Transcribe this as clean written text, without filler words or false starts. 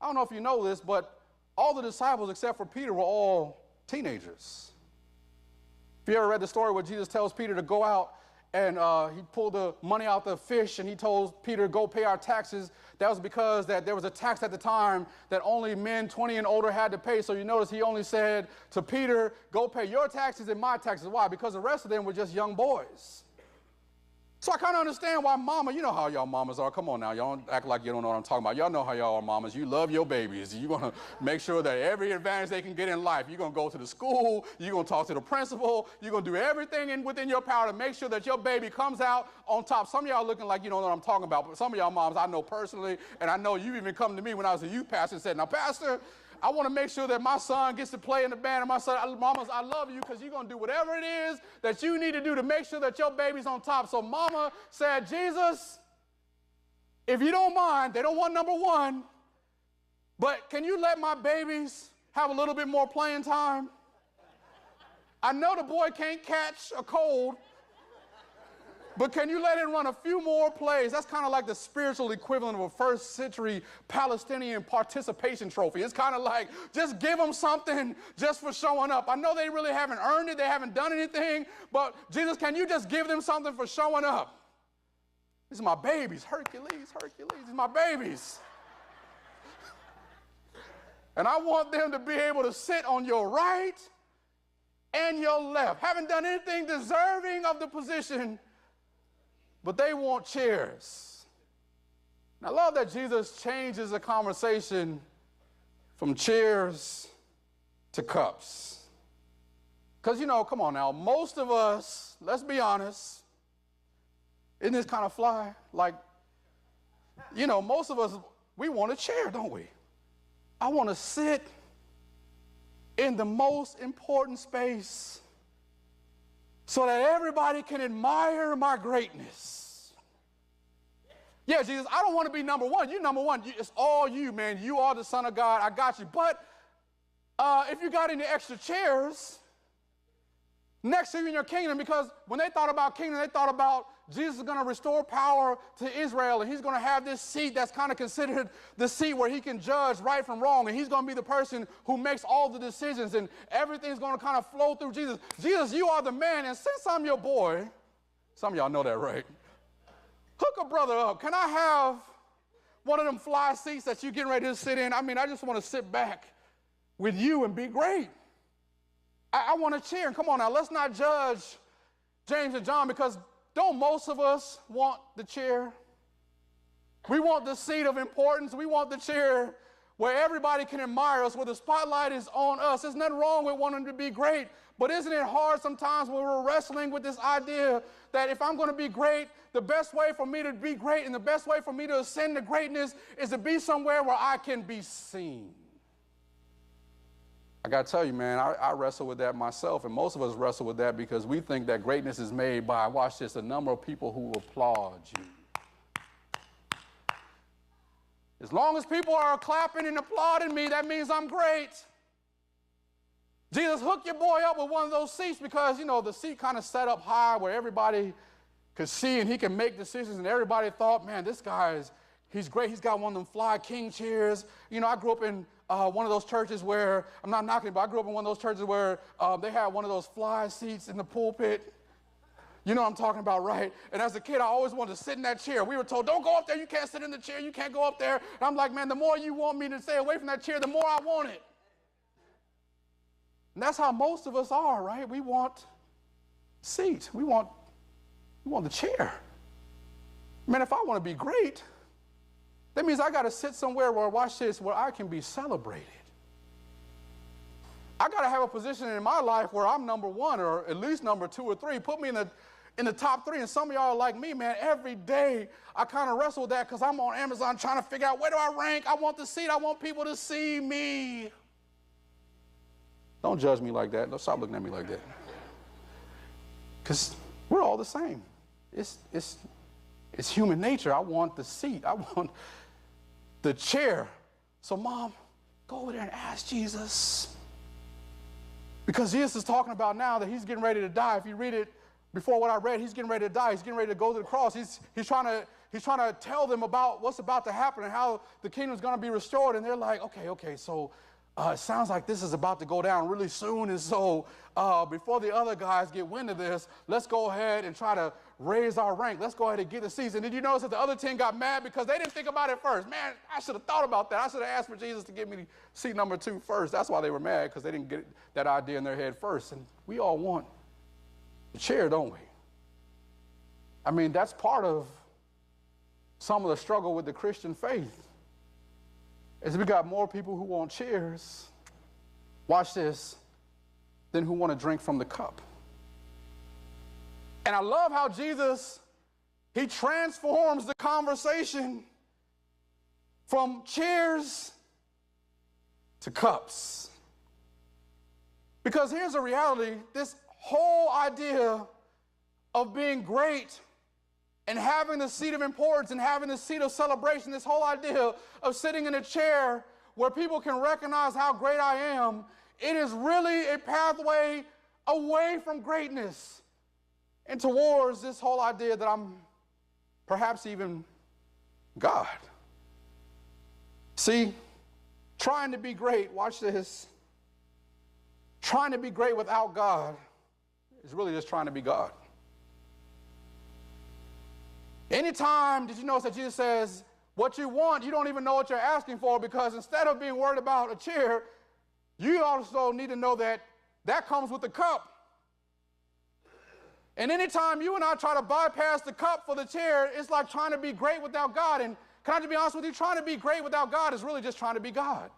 I don't know if you know this, but all the disciples except for Peter were all teenagers. If you ever read the story where Jesus tells Peter to go out and he pulled the money out the fish and he told Peter, go pay our taxes, that was because that there was a tax at the time that only men 20 and older had to pay. So you notice he only said to Peter, go pay your taxes and my taxes. Why? Because the rest of them were just young boys. So I kind of understand why mama, you know how y'all mamas are. Come on now, y'all don't act like you don't know what I'm talking about. Y'all know how y'all are mamas. You love your babies. You're going to make sure that every advantage they can get in life, you're going to go to the school, you're going to talk to the principal, you're going to do everything within your power to make sure that your baby comes out on top. Some of y'all looking like you don't know what I'm talking about, but some of y'all moms I know personally, and I know you've even come to me when I was a youth pastor and said, now, Pastor, I want to make sure that my son gets to play in the band. And my son, mamas, I love you because you're going to do whatever it is that you need to do to make sure that your baby's on top. So mama said, Jesus, if you don't mind, they don't want number one, but can you let my babies have a little bit more playing time? I know the boy can't catch a cold, but can you let him run a few more plays? That's kind of like the spiritual equivalent of a first century Palestinian participation trophy. It's kind of like, just give them something just for showing up. I know they really haven't earned it. They haven't done anything. But Jesus, can you just give them something for showing up? These are my babies. Hercules, Hercules. These are my babies. And I want them to be able to sit on your right and your left. Haven't done anything deserving of the position, but they want chairs. And I love that Jesus changes the conversation from chairs to cups. Because, you know, come on now, most of us, let's be honest, isn't this kind of fly? Like, you know, most of us, we want a chair, don't we? I want to sit in the most important space so that everybody can admire my greatness. Yeah, Jesus, I don't want to be number one. You're number one. It's all you, man. You are the Son of God. I got you. But if you got any extra chairs next to you in your kingdom, because when they thought about kingdom, they thought about Jesus is going to restore power to Israel, and he's going to have this seat that's kind of considered the seat where he can judge right from wrong, and he's going to be the person who makes all the decisions, and everything's going to kind of flow through Jesus. Jesus, you are the man, and since I'm your boy, some of y'all know that, right? Hook a brother up. Can I have one of them fly seats that you're getting ready to sit in? I mean, I just want to sit back with you and be great. I want a chair. And come on now, let's not judge James and John, because don't most of us want the chair? We want the seat of importance. We want the chair where everybody can admire us, where the spotlight is on us. There's nothing wrong with wanting to be great, but isn't it hard sometimes when we're wrestling with this idea that if I'm going to be great, the best way for me to be great and the best way for me to ascend to greatness is to be somewhere where I can be seen? I got to tell you, man, I wrestle with that myself, and most of us wrestle with that because we think that greatness is made by, watch this, a number of people who applaud you. As long as people are clapping and applauding me, that means I'm great. Jesus, hook your boy up with one of those seats because, you know, the seat kind of set up high where everybody could see and he can make decisions, and everybody thought, man, this guy he's great. He's got one of them fly king chairs. You know, I grew up in one of those churches where, I'm not knocking it, but I grew up in one of those churches where they had one of those fly seats in the pulpit. You know what I'm talking about, right? And as a kid, I always wanted to sit in that chair. We were told, don't go up there. You can't sit in the chair. You can't go up there. And I'm like, man, the more you want me to stay away from that chair, the more I want it. And that's how most of us are, right? We want seat. We want the chair. Man, if I want to be great, that means I got to sit somewhere where, watch this, where I can be celebrated. I got to have a position in my life where I'm number one or at least number two or three. Put me in the top three. And some of y'all are like me, man. Every day I kind of wrestle with that because I'm on Amazon trying to figure out where do I rank. I want the seat. I want people to see me. Don't judge me like that. Don't stop looking at me like that. Because we're all the same. It's human nature. I want the seat. I want the chair. So, Mom, go over there and ask Jesus. Because Jesus is talking about now that he's getting ready to die. If you read it before what I read, he's getting ready to die. He's getting ready to go to the cross. He's trying to he's trying to tell them about what's about to happen and how the kingdom's going to be restored. And they're like, okay, so it sounds like this is about to go down really soon. And so before the other guys get wind of this, let's go ahead and try to raise our rank. Let's go ahead and get the seats. And did you notice that the other 10 got mad because they didn't think about it first? Man, I should have thought about that. I should have asked for Jesus to give me seat number 2 first. That's why they were mad, because they didn't get that idea in their head first. And we all want the chair, don't we? I mean, that's part of some of the struggle with the Christian faith. Is we got more people who want chairs, watch this, than who want to drink from the cup. And I love how Jesus, he transforms the conversation from chairs to cups. Because here's the reality, this whole idea of being great and having the seat of importance and having the seat of celebration, this whole idea of sitting in a chair where people can recognize how great I am, it is really a pathway away from greatness and towards this whole idea that I'm perhaps even God. See, trying to be great, watch this, trying to be great without God is really just trying to be God. Anytime, did you notice that Jesus says, what you want, you don't even know what you're asking for, because instead of being worried about a chair, you also need to know that that comes with the cup. And anytime you and I try to bypass the cup for the chair, it's like trying to be great without God. And can I just be honest with you? Trying to be great without God is really just trying to be God.